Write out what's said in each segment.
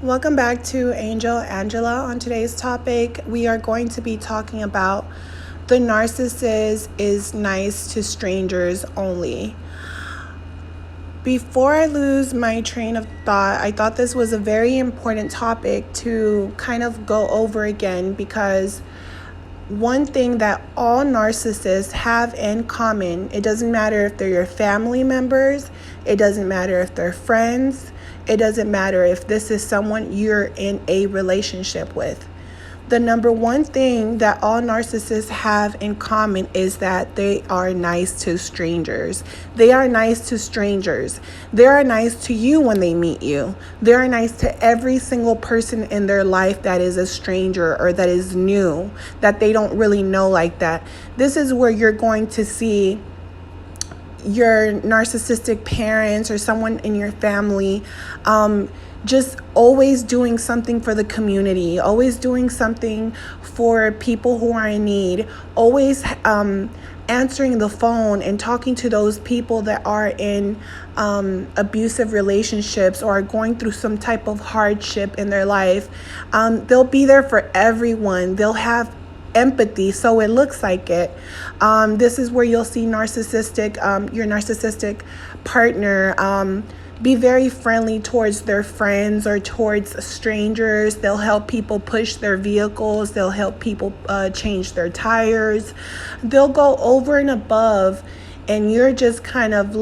Welcome back to Angel Angela. On today's topic, we are going to be talking about the narcissist is nice to strangers only. Before I lose my train of thought, I thought this was a very important topic to kind of go over again because one thing that all narcissists have in common, it doesn't matter if they're your family members, it doesn't matter if they're friends, it doesn't matter if this is someone you're in a relationship with. The number one thing that all narcissists have in common is that they are nice to strangers. They are nice to strangers. They are nice to you when they meet you. They are nice to every single person in their life that is a stranger or that is new, that they don't really know like that. This is where you're going to see your narcissistic parents or someone in your family just always doing something for the community, always doing something for people who are in need, always answering the phone and talking to those people that are in abusive relationships or are going through some type of hardship in their life. They'll be there for everyone. They'll have empathy, so it looks like it. This is where you'll see your narcissistic partner be very friendly towards their friends or towards strangers. They'll help people push their vehicles. They'll help people change their tires. They'll go over and above, and you're just kind of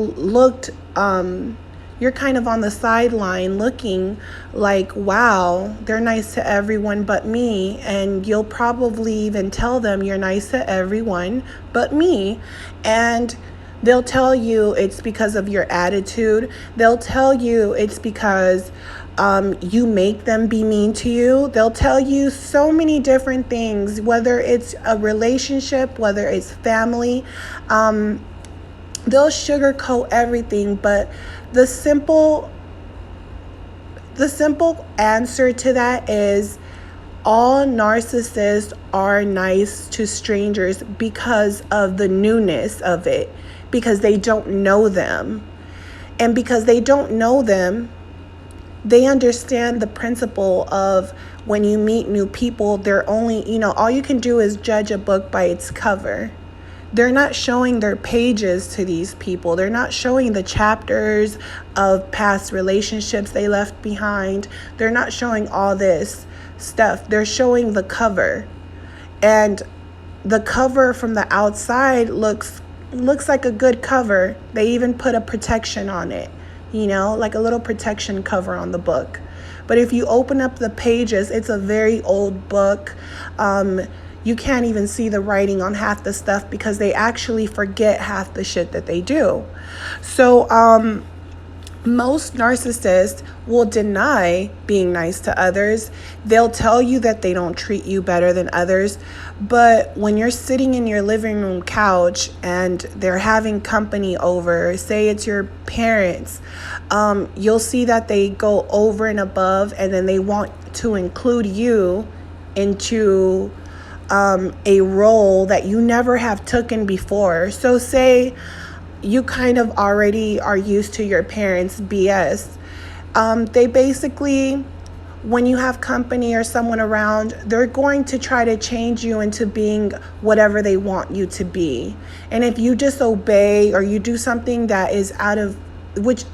you're kind of on the sideline looking like, wow, they're nice to everyone but me. And you'll probably even tell them you're nice to everyone but me. And they'll tell you it's because of your attitude. They'll tell you it's because you make them be mean to you. They'll tell you so many different things, whether it's a relationship, whether it's family. They'll sugarcoat everything, but the simple answer to that is all narcissists are nice to strangers because of the newness of it, because they don't know them. And because they don't know them, they understand the principle of when you meet new people, they're only, all you can do is judge a book by its cover. They're not showing their pages to these people. They're not showing the chapters of past relationships they left behind. They're not showing all this stuff. They're showing the cover. And the cover from the outside looks like a good cover. They even put a protection on it, like a little protection cover on the book. But if you open up the pages, it's a very old book. You can't even see the writing on half the stuff because they actually forget half the shit that they do. So most narcissists will deny being nice to others. They'll tell you that they don't treat you better than others. But when you're sitting in your living room couch and they're having company over, say it's your parents, you'll see that they go over and above, and then they want to include you into a role that you never have taken before. So say you kind of already are used to your parents' BS. They basically, when you have company or someone around, they're going to try to change you into being whatever they want you to be. And if you disobey or you do something that is which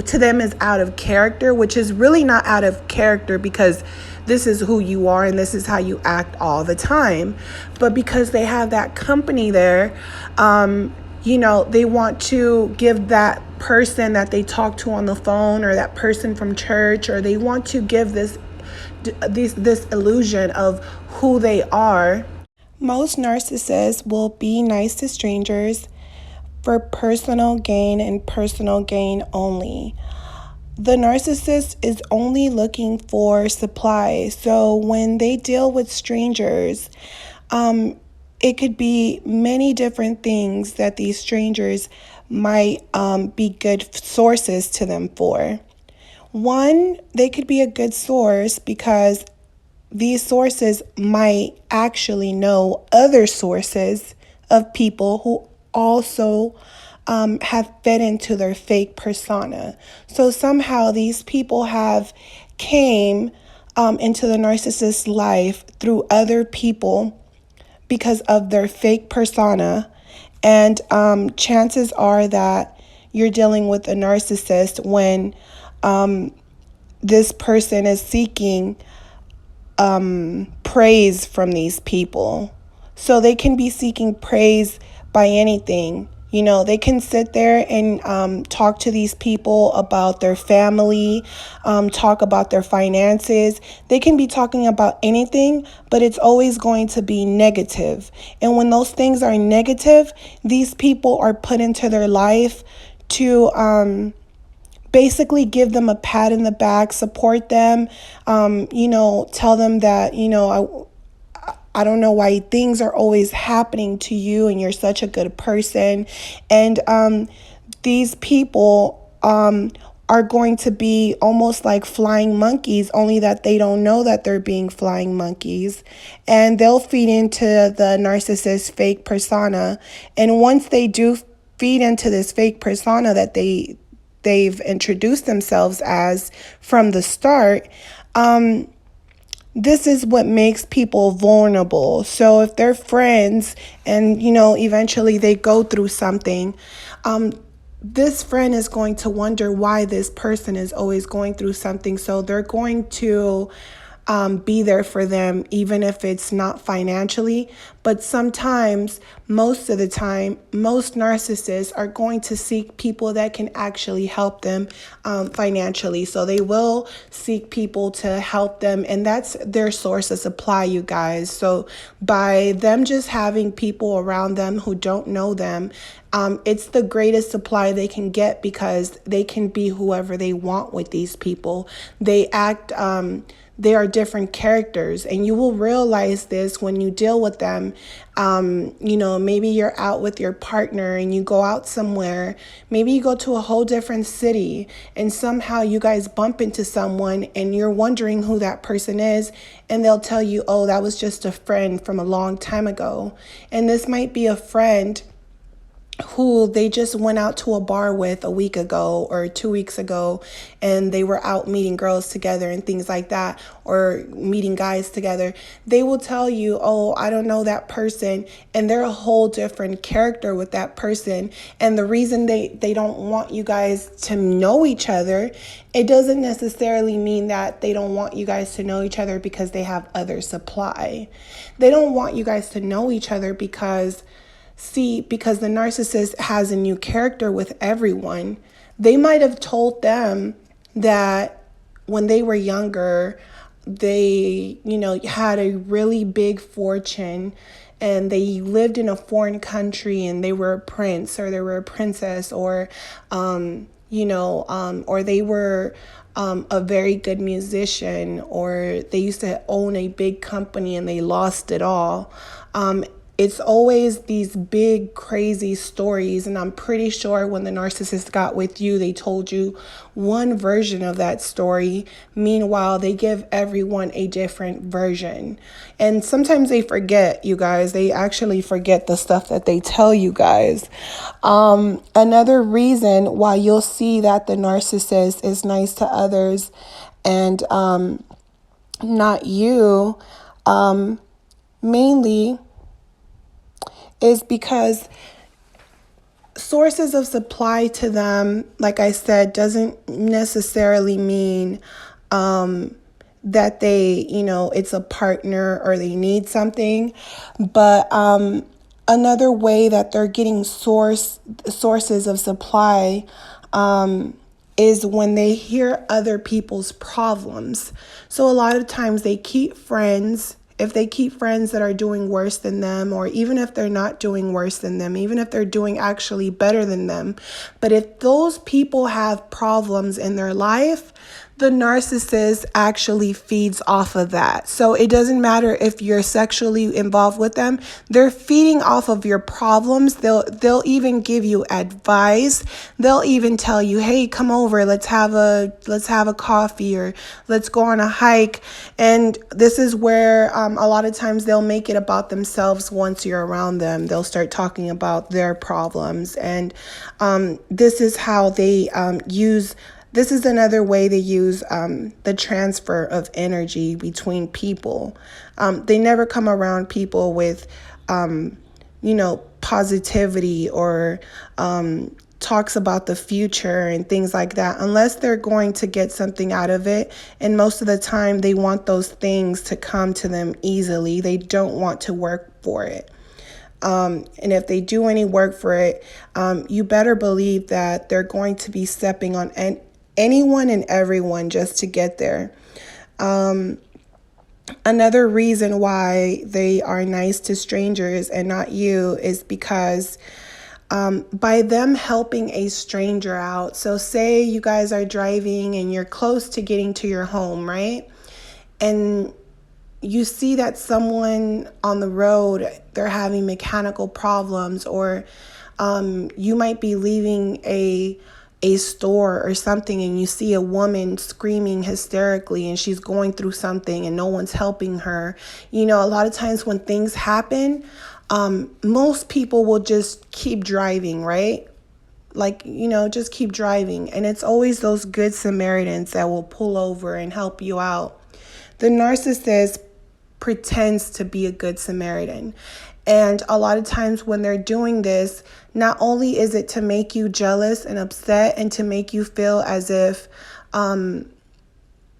to them is out of character, which is really not out of character because this is who you are and this is how you act all the time. But because they have that company there, they want to give that person that they talk to on the phone or that person from church, or they want to give this illusion of who they are. Most narcissists will be nice to strangers for personal gain and personal gain only. The narcissist is only looking for supply. So when they deal with strangers, it could be many different things that these strangers might be good sources to them for. One, they could be a good source because these sources might actually know other sources of people who also have fed into their fake persona. So somehow these people have came into the narcissist's life through other people because of their fake persona. And chances are that you're dealing with a narcissist when this person is seeking praise from these people. So they can be seeking praise by anything. You know, they can sit there and talk to these people about their family, talk about their finances. They can be talking about anything, but it's always going to be negative. And when those things are negative, these people are put into their life to basically give them a pat in the back, support them, tell them that, I don't know why things are always happening to you and you're such a good person. And these people are going to be almost like flying monkeys, only that they don't know that they're being flying monkeys. And they'll feed into the narcissist's fake persona. And once they do feed into this fake persona that they've introduced themselves as from the start, this is what makes people vulnerable. So if they're friends and, eventually they go through something, this friend is going to wonder why this person is always going through something. So they're going to be there for them, even if it's not financially. But sometimes, most of the time, most narcissists are going to seek people that can actually help them financially. So they will seek people to help them, and that's their source of supply, you guys. So by them just having people around them who don't know them, it's the greatest supply they can get, because they can be whoever they want with these people. They act they are different characters, and you will realize this when you deal with them. Maybe you're out with your partner and you go out somewhere. Maybe you go to a whole different city and somehow you guys bump into someone and you're wondering who that person is. And they'll tell you, oh, that was just a friend from a long time ago. And this might be a friend who they just went out to a bar with a week ago or 2 weeks ago, and they were out meeting girls together and things like that, or meeting guys together. They will tell you, oh, I don't know that person, and they're a whole different character with that person. And the reason they don't want you guys to know each other, it doesn't necessarily mean that they don't want you guys to know each other because they have other supply. They don't want you guys to know each other because the narcissist has a new character with everyone. They might have told them that when they were younger, they, had a really big fortune and they lived in a foreign country and they were a prince or they were a princess, or, or they were a very good musician, or they used to own a big company and they lost it all. It's always these big, crazy stories. And I'm pretty sure when the narcissist got with you, they told you one version of that story. Meanwhile, they give everyone a different version. And sometimes they forget, you guys. They actually forget the stuff that they tell you guys. Another reason why you'll see that the narcissist is nice to others and not you, mainly, is because sources of supply to them, like I said, doesn't necessarily mean that they, it's a partner or they need something. But another way that they're getting sources of supply is when they hear other people's problems. So a lot of times they keep friends. If they keep friends that are doing worse than them, or even if they're not doing worse than them, even if they're doing actually better than them, but if those people have problems in their life, the narcissist actually feeds off of that. So it doesn't matter if you're sexually involved with them. They're feeding off of your problems. They'll even give you advice. They'll even tell you, hey, come over, let's have a coffee, or let's go on a hike. And this is where a lot of times they'll make it about themselves. Once you're around them, they'll start talking about their problems. And this is how they use This is another way to use the transfer of energy between people. They never come around people with, positivity or talks about the future and things like that, unless they're going to get something out of it. And most of the time, they want those things to come to them easily. They don't want to work for it. And if they do any work for it, you better believe that they're going to be stepping on anyone and everyone just to get there. Another reason why they are nice to strangers and not you is because by them helping a stranger out. So say you guys are driving and you're close to getting to your home, right? And you see that someone on the road, they're having mechanical problems, or you might be leaving a store or something and you see a woman screaming hysterically and she's going through something and no one's helping her. A lot of times when things happen, most people will just keep driving, right? Just keep driving. And it's always those good Samaritans that will pull over and help you out. The narcissist pretends to be a good Samaritan. And a lot of times when they're doing this, not only is it to make you jealous and upset and to make you feel as if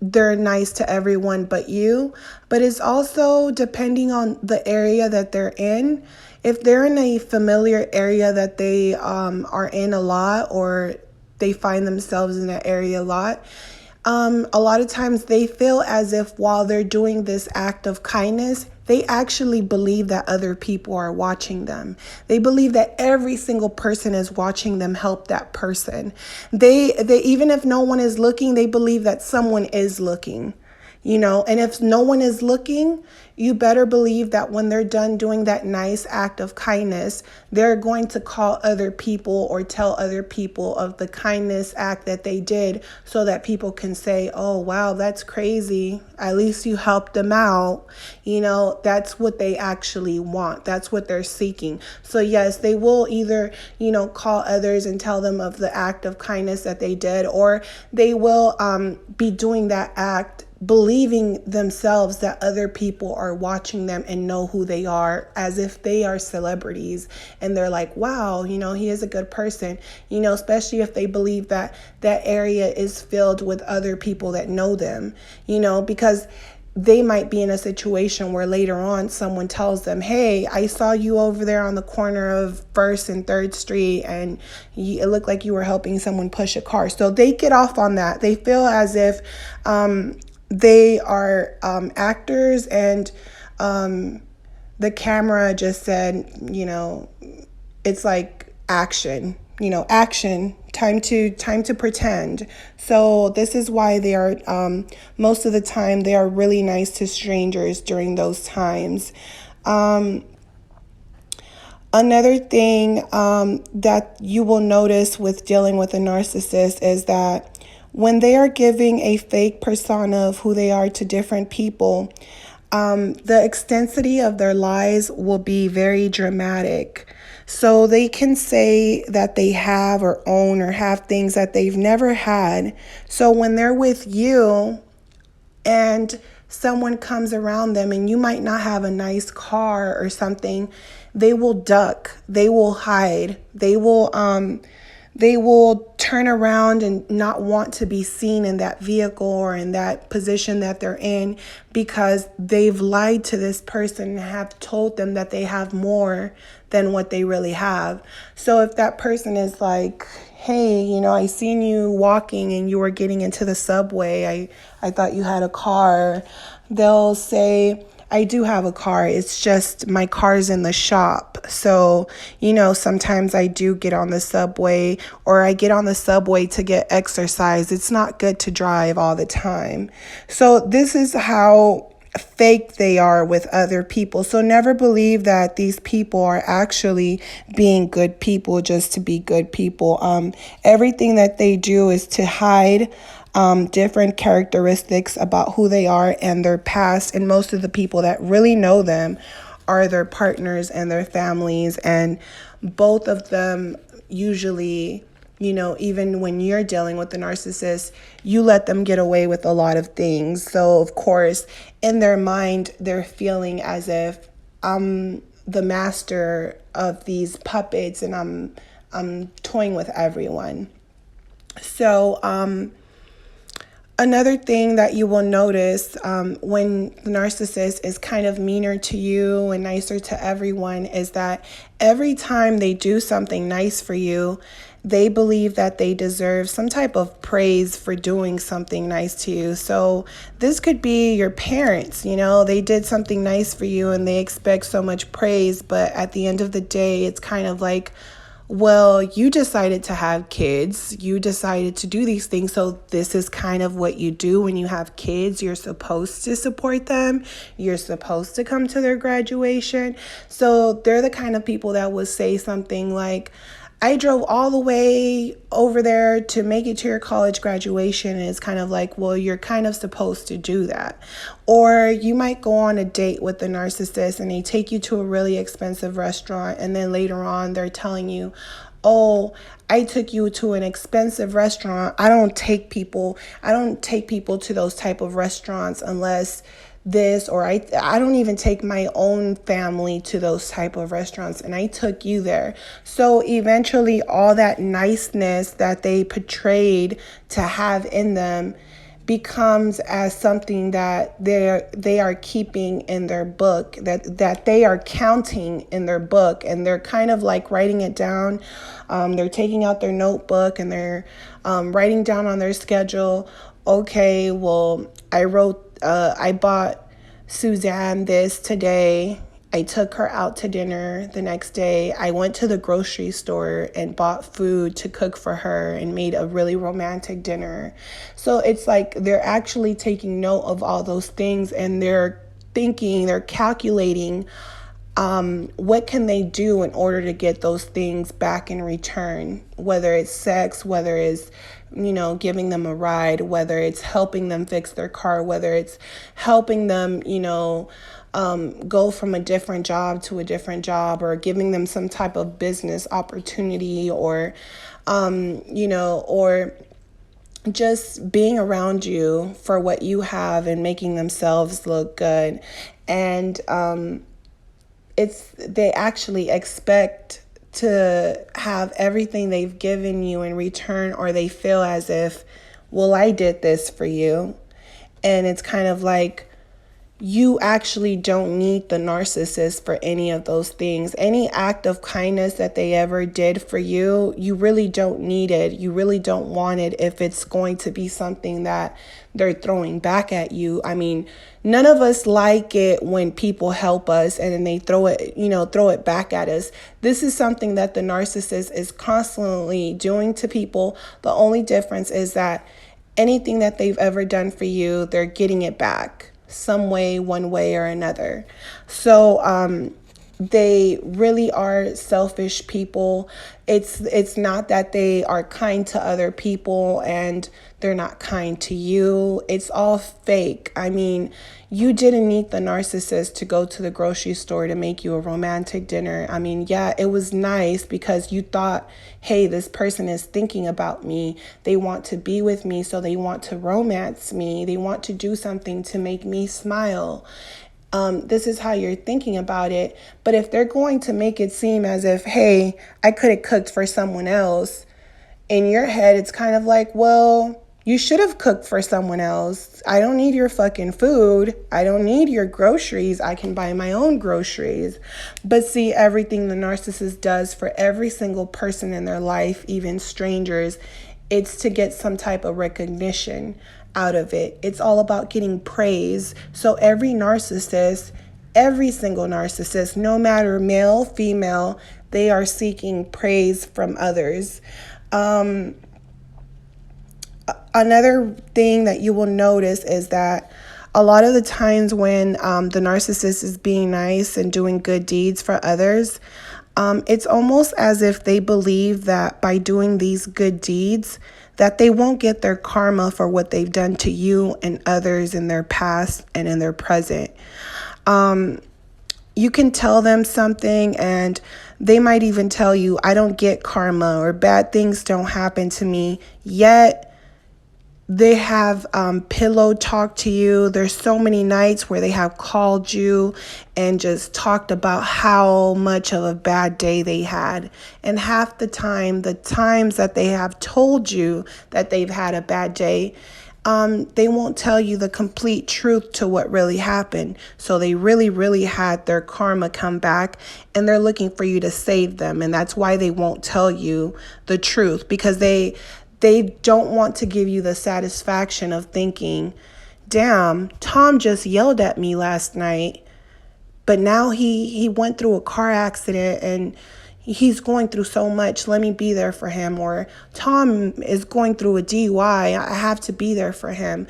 they're nice to everyone but you, but it's also depending on the area that they're in. If they're in a familiar area that they are in a lot, or they find themselves in that area a lot of times they feel as if while they're doing this act of kindness, they actually believe that other people are watching them. They believe that every single person is watching them help that person. They even if no one is looking, they believe that someone is looking. And if no one is looking, you better believe that when they're done doing that nice act of kindness, they're going to call other people or tell other people of the kindness act that they did, so that people can say, oh, wow, that's crazy. At least you helped them out. That's what they actually want. That's what they're seeking. So yes, they will either, call others and tell them of the act of kindness that they did, or they will be doing that act believing themselves that other people are watching them and know who they are, as if they are celebrities. And they're like, wow, he is a good person, especially if they believe that that area is filled with other people that know them, because they might be in a situation where later on someone tells them, hey, I saw you over there on the corner of 1st and 3rd Street and it looked like you were helping someone push a car. So they get off on that. They feel as if they are actors, and the camera just said, it's like action, action, time to pretend. So this is why they are, most of the time, they are really nice to strangers during those times. Another thing that you will notice with dealing with a narcissist is that when they are giving a fake persona of who they are to different people, the extensity of their lies will be very dramatic. So they can say that they have or own or have things that they've never had. So when they're with you and someone comes around them and you might not have a nice car or something, they will duck, they will hide, they will turn around and not want to be seen in that vehicle or in that position that they're in, because they've lied to this person and have told them that they have more than what they really have. So if that person is like, hey, I seen you walking and you were getting into the subway, I thought you had a car, they'll say, I do have a car. It's just my car's in the shop. So, sometimes I do get on the subway, or I get on the subway to get exercise. It's not good to drive all the time. So this is how fake they are with other people. So never believe that these people are actually being good people just to be good people. Everything that they do is to hide different characteristics about who they are and their past. And most of the people that really know them are their partners and their families. And both of them usually Even when you're dealing with the narcissist, you let them get away with a lot of things. So, of course, in their mind, they're feeling as if I'm the master of these puppets and I'm toying with everyone. So, another thing that you will notice when the narcissist is kind of meaner to you and nicer to everyone is that every time they do something nice for you, they believe that they deserve some type of praise for doing something nice to you. So this could be your parents, they did something nice for you and they expect so much praise, but at the end of the day, it's kind of like, well, you decided to have kids. You decided to do these things. So this is kind of what you do when you have kids. You're supposed to support them. You're supposed to come to their graduation. So they're the kind of people that would say something like, I drove all the way over there to make it to your college graduation. And it's kind of like, well, you're kind of supposed to do that. Or you might go on a date with the narcissist and they take you to a really expensive restaurant. And then later on, they're telling you, oh, I took you to an expensive restaurant. I don't take people to those type of restaurants unless this, or I don't even take my own family to those type of restaurants, and I took you there. So eventually all that niceness that they portrayed to have in them becomes as something that they are keeping in their book, that they are counting in their book, and they're kind of like writing it down. They're taking out their notebook and they're writing down on their schedule, okay, well, I bought Suzanne this today. I took her out to dinner the next day. I went to the grocery store and bought food to cook for her and made a really romantic dinner. So it's like they're actually taking note of all those things and they're calculating what can they do in order to get those things back in return, whether it's sex, whether it's giving them a ride, whether it's helping them fix their car, whether it's helping them go from a different job to a different job, or giving them some type of business opportunity, or or just being around you for what you have and making themselves look good. And they actually expect to have everything they've given you in return, or they feel as if, well, I did this for you. And it's kind of like, you actually don't need the narcissist for any of those things. Any act of kindness that they ever did for you, you really don't need it. You really don't want it if it's going to be something that they're throwing back at you. I mean, none of us like it when people help us and then they throw it back at us. This is something that the narcissist is constantly doing to people. The only difference is that anything that they've ever done for you, they're getting it back some way, one way or another. So they really are selfish people. It's not that they are kind to other people and they're not kind to you. It's all fake. I mean, you didn't need the narcissist to go to the grocery store to make you a romantic dinner. I mean, yeah, it was nice because you thought, hey, this person is thinking about me. They want to be with me, so they want to romance me. They want to do something to make me smile. This is how you're thinking about it. But if they're going to make it seem as if, hey, I could have cooked for someone else, in your head, it's kind of like, well, you should have cooked for someone else. I don't need your fucking food. I don't need your groceries. I can buy my own groceries. But see, everything the narcissist does for every single person in their life, even strangers, it's to get some type of recognition out of it. It's all about getting praise. So every single narcissist, no matter male, female, they are seeking praise from others. Another thing that you will notice is that a lot of the times when the narcissist is being nice and doing good deeds for others, it's almost as if they believe that by doing these good deeds, that they won't get their karma for what they've done to you and others in their past and in their present. You can tell them something and They might even tell you, I don't get karma, or bad things don't happen to me. Yet they have pillow talk to you. There's so many nights where they have called you and just talked about how much of a bad day they had. And half the time, the times that they have told you that they've had a bad day, they won't tell you the complete truth to what really happened. So they really, really had their karma come back, and they're looking for you to save them. And that's why they won't tell you the truth, because they don't want to give you the satisfaction of thinking, damn, Tom just yelled at me last night, but now he went through a car accident and he's going through so much. Let me be there for him. Or Tom is going through a DUI. I have to be there for him.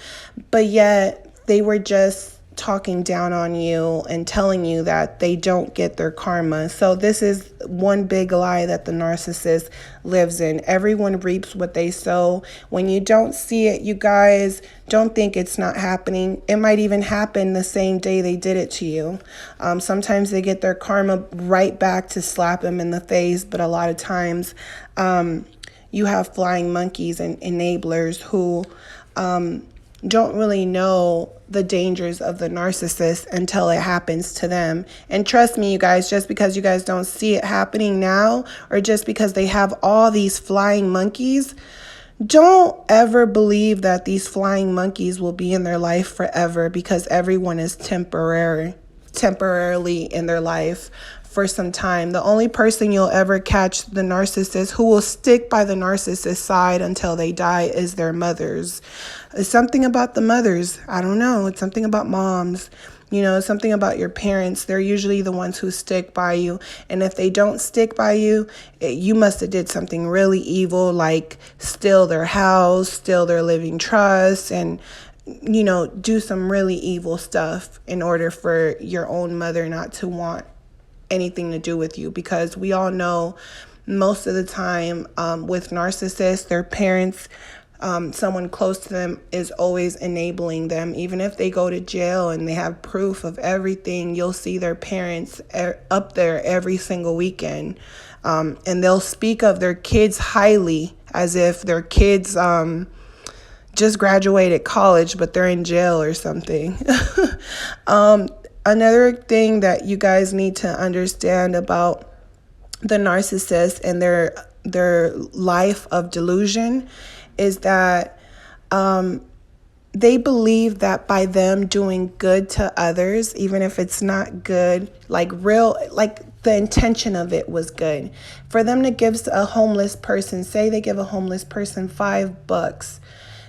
But yet they were just talking down on you and telling you that they don't get their karma. So this is one big lie that the narcissist lives in. Everyone reaps what they sow. When you don't see it, you guys, don't think it's not happening. It might even happen the same day they did it to you. Sometimes they get their karma right back to slap them in the face, but a lot of times you have flying monkeys and enablers who don't really know the dangers of the narcissist until it happens to them. And trust me, you guys, just because you guys don't see it happening now, or just because they have all these flying monkeys, don't ever believe that these flying monkeys will be in their life forever, because everyone is temporarily in their life for some time. The only person you'll ever catch the narcissist who will stick by the narcissist side until they die is their mothers. It's something about the mothers. I don't know. It's something about moms. Something about your parents. They're usually the ones who stick by you. And if they don't stick by you, you must have did something really evil, like steal their house, steal their living trust, and do some really evil stuff in order for your own mother not to want anything to do with you. Because we all know most of the time with narcissists, their parents, someone close to them is always enabling them. Even if they go to jail and they have proof of everything, you'll see their parents up there every single weekend. And they'll speak of their kids highly, as if their kids just graduated college, but they're in jail or something. Another thing that you guys need to understand about the narcissist and their life of delusion is that they believe that by them doing good to others, even if it's not good, like the intention of it was good. For them to give a homeless person, say they give a homeless person $5,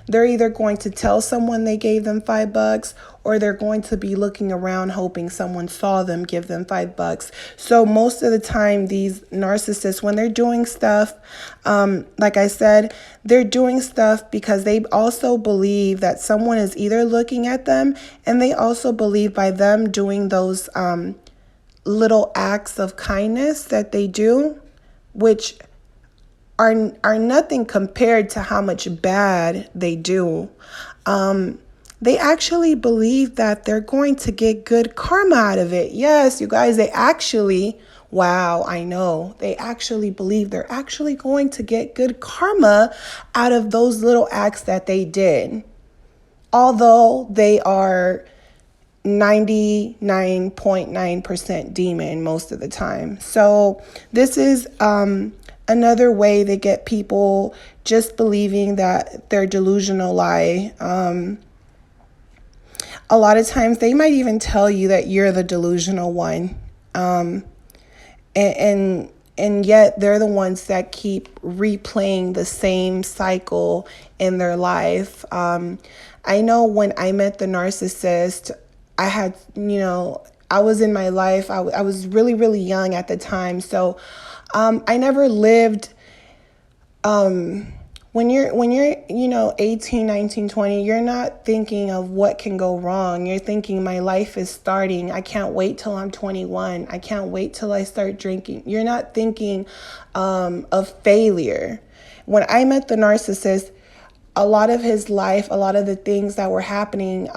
they're either going to tell someone they gave them $5, or they're going to be looking around hoping someone saw them give them $5. So most of the time, these narcissists, when they're doing stuff, like I said, they're doing stuff because they also believe that someone is either looking at them, and they also believe by them doing those little acts of kindness that they do, which are nothing compared to how much bad they do. They actually believe that they're going to get good karma out of it. Yes, you guys, they actually, wow, I know. They actually believe they're actually going to get good karma out of those little acts that they did. Although they are 99.9% demon most of the time. So this is another way they get people just believing that they're delusional lie. A lot of times they might even tell you that you're the delusional one. And yet they're the ones that keep replaying the same cycle in their life. I know when I met the narcissist, I had, I was in my life. I was really, really young at the time. So I never lived, when you're 18, 19, 20, you're not thinking of what can go wrong. You're thinking my life is starting. I can't wait till I'm 21. I can't wait till I start drinking. You're not thinking of failure. When I met the narcissist, a lot of his life, a lot of the things that were happening,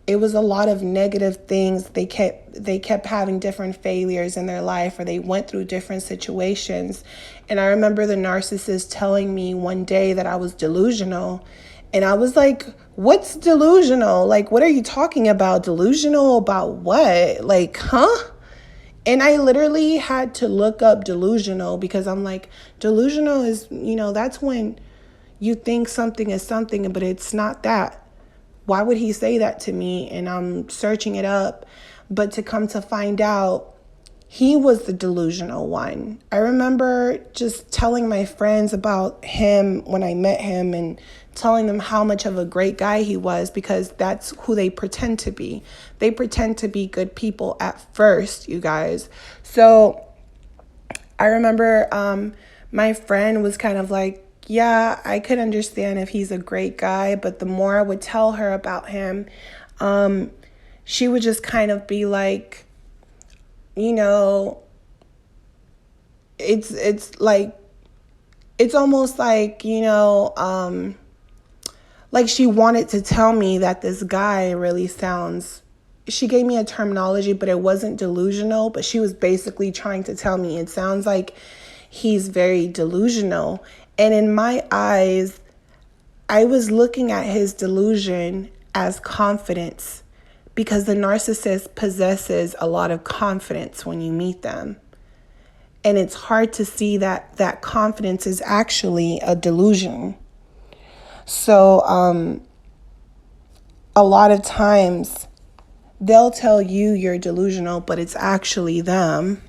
it was a lot of negative things. They kept having different failures in their life, or they went through different situations. And I remember the narcissist telling me one day that I was delusional. And I was like, what's delusional? Like, what are you talking about? Delusional about what? Like, huh? And I literally had to look up delusional, because I'm like, delusional is, that's when you think something is something, but it's not that. Why would he say that to me? And I'm searching it up. But to come to find out, he was the delusional one. I remember just telling my friends about him when I met him, and telling them how much of a great guy he was, because that's who they pretend to be. They pretend to be good people at first, you guys. So I remember my friend was kind of like, yeah, I could understand if he's a great guy, but the more I would tell her about him, she would just kind of be like, it's like, it's almost like, like she wanted to tell me that this guy really sounds, she gave me a terminology, but it wasn't delusional, but she was basically trying to tell me it sounds like he's very delusional. And in my eyes, I was looking at his delusion as confidence, because the narcissist possesses a lot of confidence when you meet them. And it's hard to see that that confidence is actually a delusion. So a lot of times they'll tell you you're delusional, but it's actually them.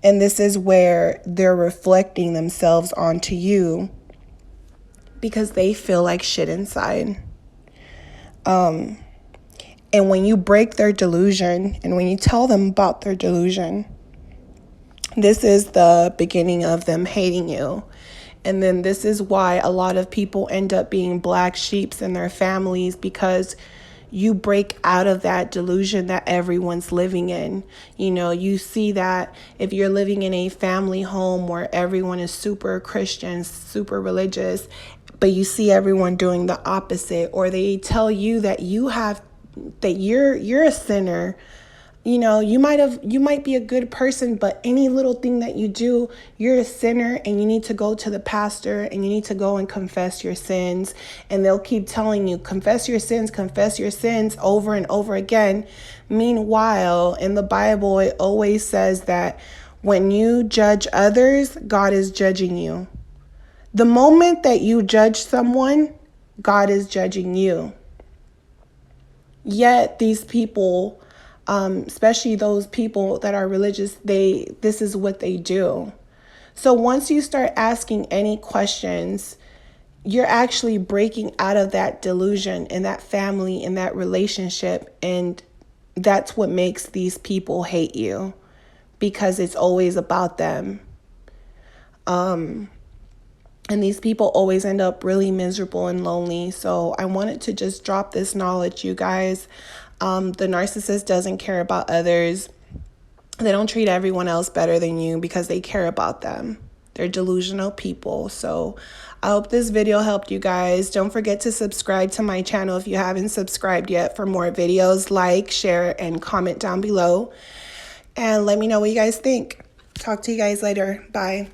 And this is where they're reflecting themselves onto you, because they feel like shit inside. And when you break their delusion, and when you tell them about their delusion, this is the beginning of them hating you. And then this is why a lot of people end up being black sheeps in their families, because you break out of that delusion that everyone's living in. You see that if you're living in a family home where everyone is super Christian, super religious, but you see everyone doing the opposite, or they tell you that you're a sinner. You might be a good person, but any little thing that you do, you're a sinner, and you need to go to the pastor, and you need to go and confess your sins. And they'll keep telling you, confess your sins over and over again. Meanwhile, in the Bible, it always says that when you judge others, God is judging you. The moment that you judge someone, God is judging you. Yet these people, especially those people that are religious, this is what they do. So once you start asking any questions, you're actually breaking out of that delusion in that family, in that relationship. And that's what makes these people hate you, because it's always about them. And these people always end up really miserable and lonely. So I wanted to just drop this knowledge, you guys. The narcissist doesn't care about others. They don't treat everyone else better than you because they care about them. They're delusional people. So I hope this video helped you guys. Don't forget to subscribe to my channel if you haven't subscribed yet for more videos. Like, share, and comment down below. And let me know what you guys think. Talk to you guys later. Bye.